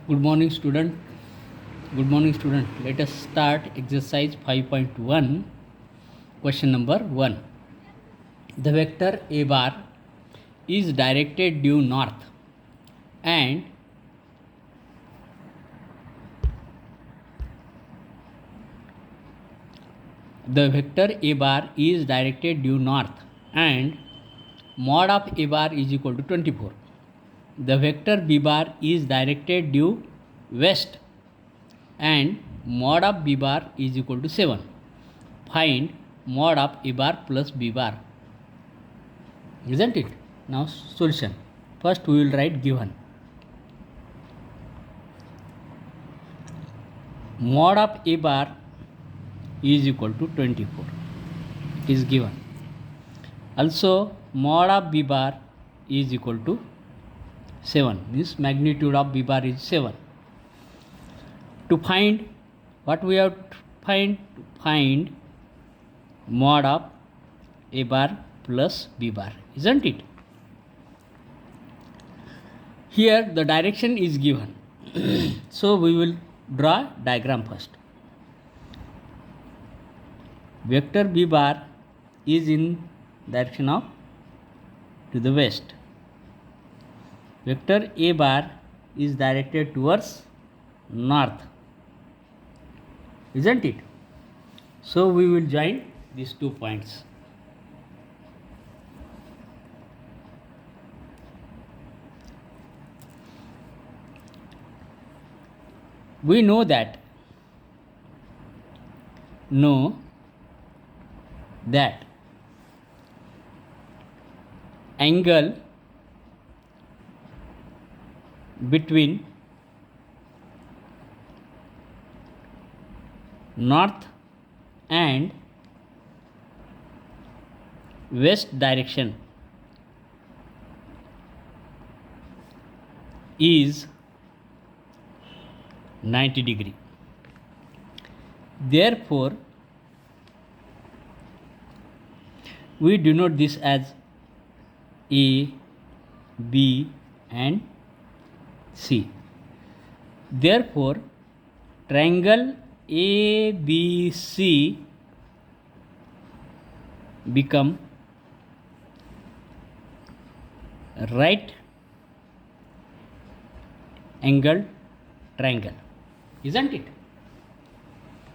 Good morning, student. Good morning, student. Let us start exercise 5.1. Question number 1. The vector A bar is directed due north and the vector A bar is directed due north and mod of A bar is equal to 24. The vector B bar is directed due west and mod of B bar is equal to 7. Find mod of A bar plus B bar. Isn't it? Now solution. First we will write given. Mod of A bar is equal to 24. It is given. Also mod of B bar is equal to 7. This magnitude of B bar is 7. To find what we have to find mod of A bar plus B bar, isn't it? Here the direction is given. So we will draw diagram first. Vector B bar is in direction of to the west. Vector A bar is directed towards north, isn't it? So we will join these 2 points. We know that angle between north and west direction is 90 degree. Therefore, we denote this as A, B and C. Therefore, triangle ABC become right angled triangle, isn't it?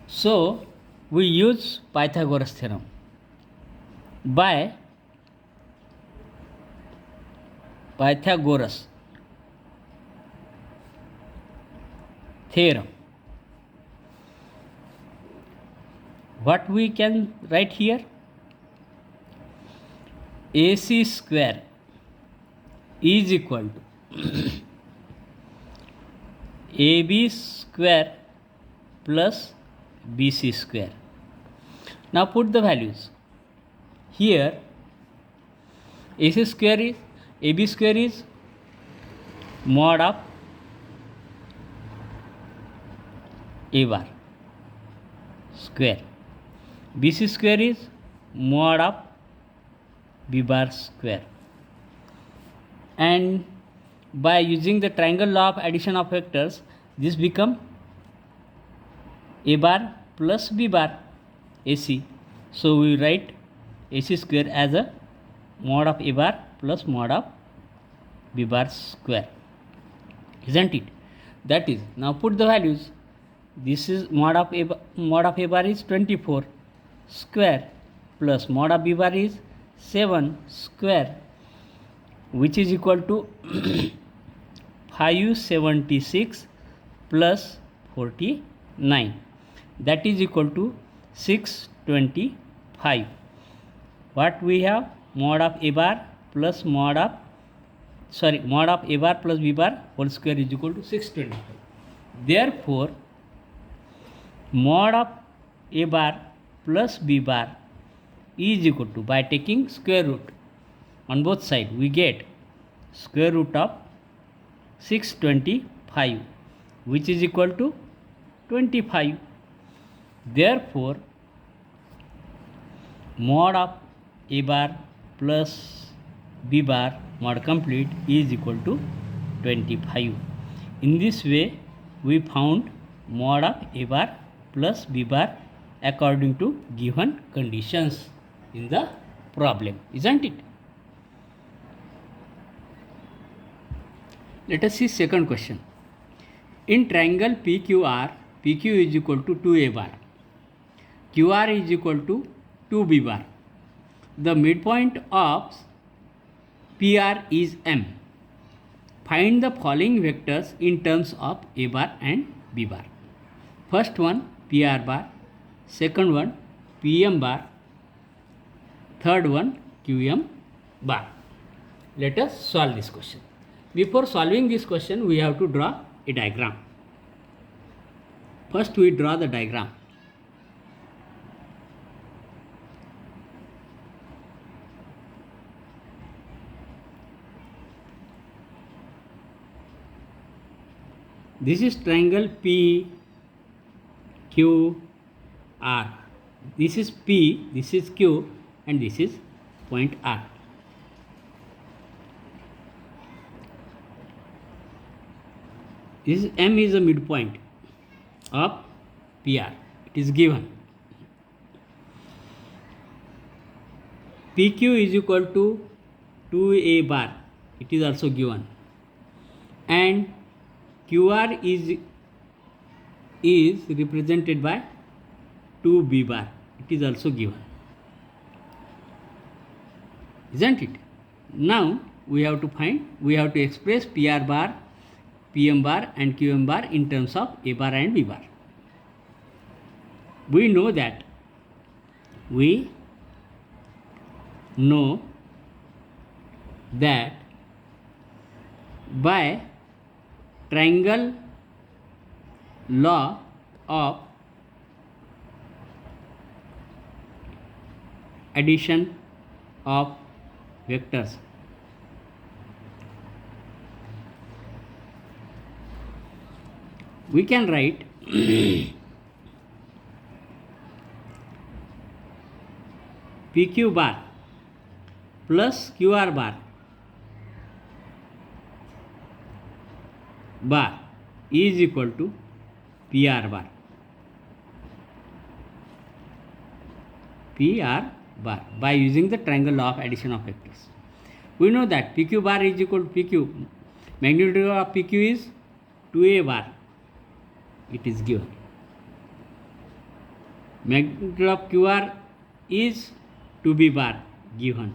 So we use Pythagoras theorem. By Pythagoras theorem, what we can write here? AC square is equal to AB square plus BC square. Now put the values. Here AC square is AB square is mod of A bar square. BC square is mod of B bar square. And by using the triangle law of addition of vectors, this become A bar plus B bar AC. So we write AC square as a mod of A bar plus mod of B bar square, isn't it? That is, now put the values. This is mod of A bar is 24 square plus mod of B bar is 7 square, which is equal to 576 plus 49, that is equal to 625. What we have? Mod of A bar plus mod of A bar plus B bar whole square is equal to 625. Therefore, mod of A bar plus B bar is equal to, by taking square root on both sides, we get square root of 625, which is equal to 25. Therefore, mod of A bar plus B bar mod complete is equal to 25. In this way, we found mod of A bar plus B bar according to given conditions in the problem, isn't it? Let us see second question. In triangle PQR, PQ is equal to 2A bar, QR is equal to 2B bar. The midpoint of PR is M. Find the following vectors in terms of A bar and B bar. First one PR bar, second one PM bar, third one QM bar. Let us solve this question. Before solving this question, we have to draw a diagram. First we draw the diagram. This is triangle P, Q, R. This is P, this is Q, and this is point R. This is M is the midpoint of PR. It is given. PQ is equal to 2A bar. It is also given. And QR is represented by 2B bar. It is also given. Isn't it? Now we have to express PR bar, PM bar and QM bar in terms of A bar and B bar. We know that by triangle law of addition of vectors, we can write PQ bar plus QR bar is equal to PR bar. By using the triangle law of addition of vectors. We know that PQ bar is equal to PQ. Magnitude of PQ is 2A bar. It is given. Magnitude of QR is 2B bar given.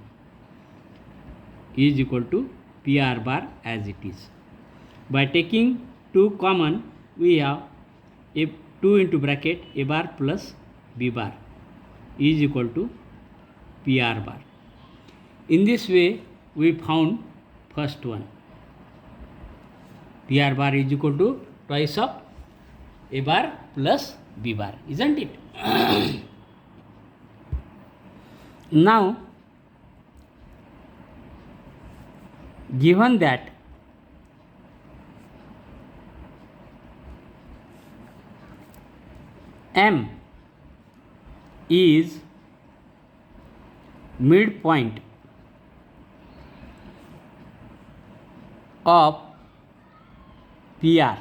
Is equal to PR bar as it is. By taking 2 common, we have a 2 into bracket A bar plus B bar is equal to PR bar. In this way, we found first one. PR bar is equal to twice of A bar plus B bar, isn't it? Now, given that M is midpoint of PR,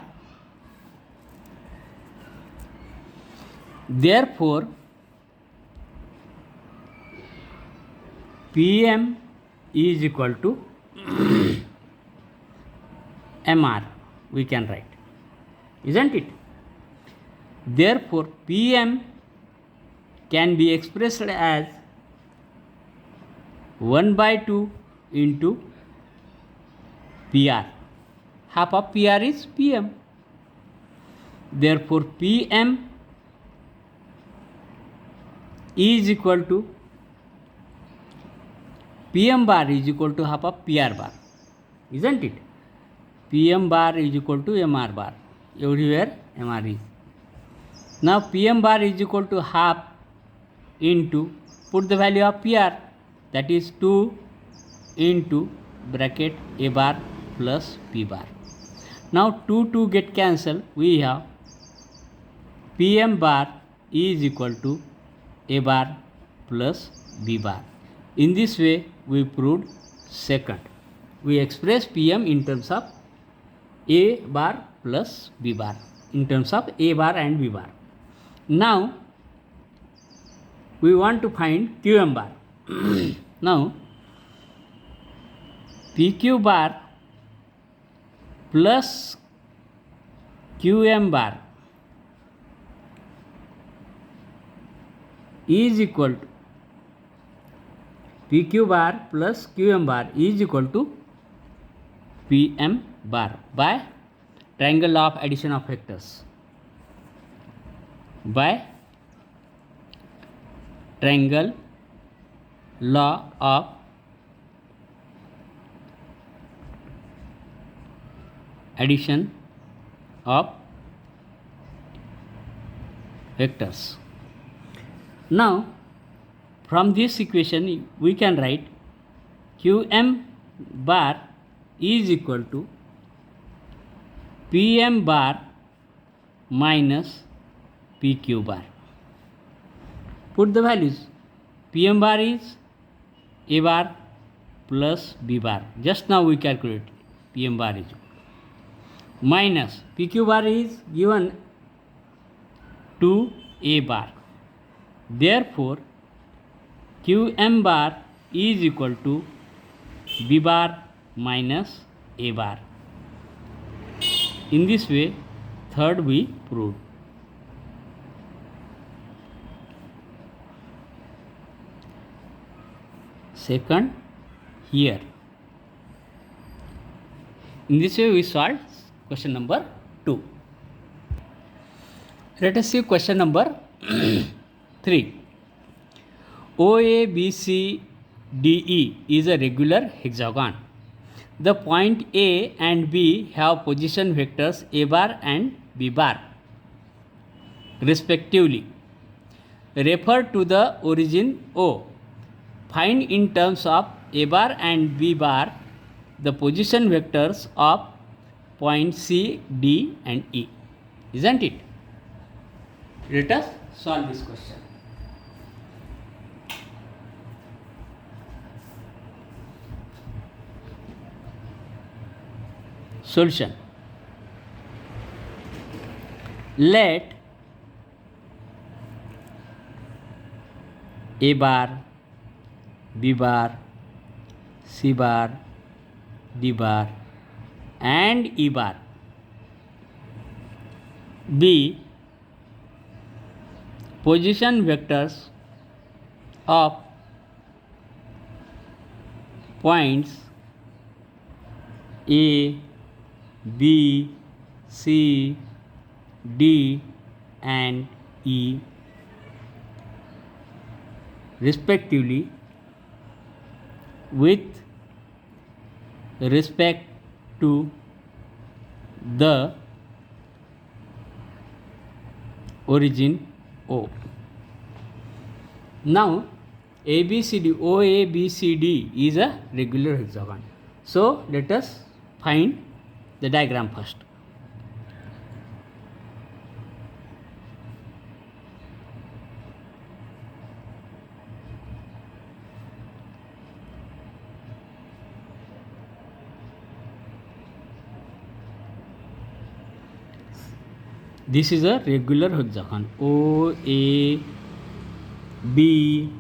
therefore PM is equal to MR, we can write, isn't it? Therefore PM can be expressed as 1/2 into PR. Half of PR is PM. Therefore PM is equal to PM bar is equal to half of PR bar, isn't it? PM bar is equal to MR bar. Everywhere MR is. Now PM bar is equal to half into, put the value of PR, that is 2 into bracket A bar plus P bar. Now 2 get cancelled. We have PM bar is equal to A bar plus B bar. In this way, we proved second. We express PM in terms of A bar plus B bar in terms of A bar and B bar. Now we want to find QM bar. Now PQ bar plus QM bar is equal to PQ bar plus QM bar is equal to PM bar by triangle law of addition of vectors. By triangle law of addition of vectors. Now from this equation we can write QM bar is equal to PM bar minus PQ bar. Put the values. PM bar is A bar plus B bar. Just now we calculate PM bar is minus PQ bar is given to A bar. Therefore QM bar is equal to B bar minus A bar. In this way, third we proved. Second, here. In this way we solved question number 2. Let us see question number 3. OABCDE is a regular hexagon. The point A and B have position vectors A bar and B bar respectively. Refer to the origin O. Find in terms of A bar and B bar the position vectors of points C, D and E. Isn't it? Let us solve this question. Solution. Let A bar, B bar, C bar, D bar and E bar be position vectors of points A, B, C, D and E respectively with respect to the origin O. Now ABCD, OABCD is a regular hexagon. So let us find the diagram first. This is a regular hexagon. O, A, B,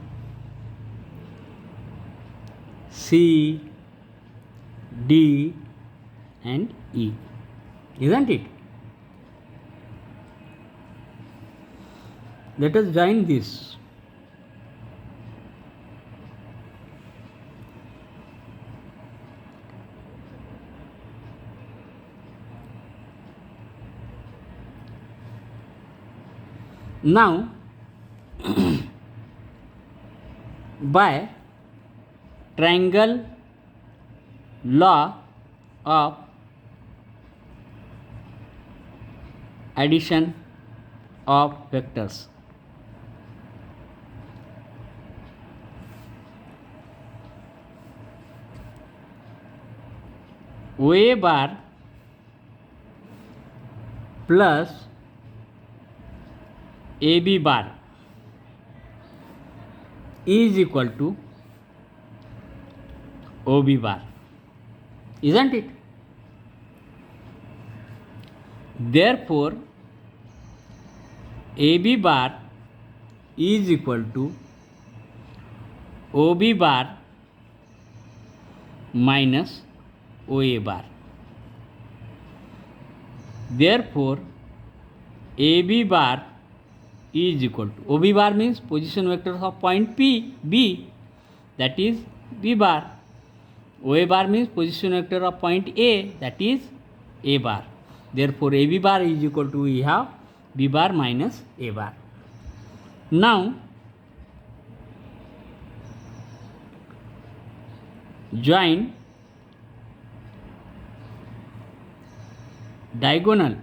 C, D and E. Isn't it? Let us join this. Now by triangle law of addition of vectors, OA bar plus AB bar is equal to OB bar. Isn't it? Therefore, AB bar is equal to OB bar minus OA bar. Therefore, AB bar is equal to OB bar means position vector of point B, that is B bar. OA bar means position vector of point A, that is A bar. Therefore, AB bar is equal to, we have B bar minus A bar. Now, join diagonal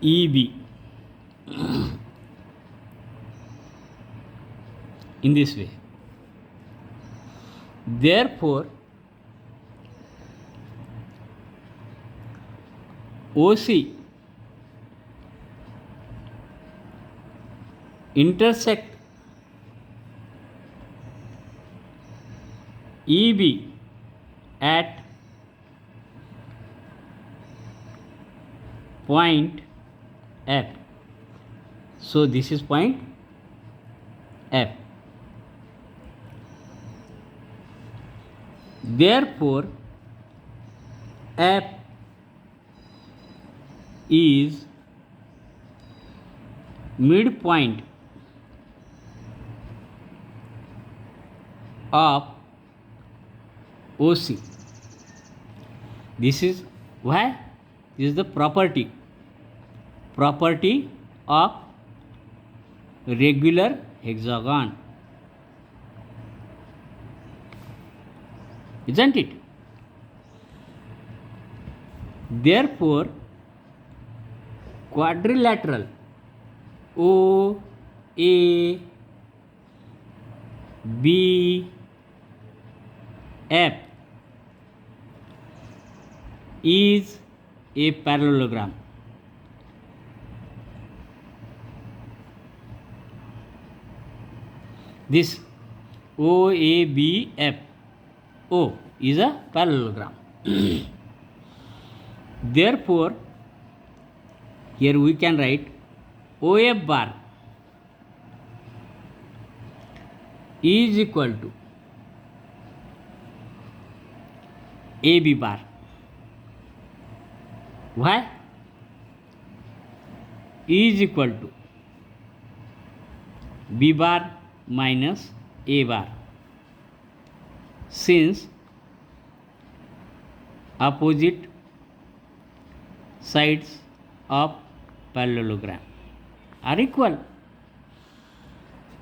EB in this way. Therefore, OC intersect EB at point F. So this is point F. Therefore, F is midpoint of OC. This is why? This is the property of regular hexagon, isn't it? Therefore, quadrilateral O A B F is a parallelogram. This OABF O is a parallelogram. Therefore, here we can write OF bar is equal to AB bar. Why? Is equal to B bar minus A bar, since opposite sides of parallelogram are equal.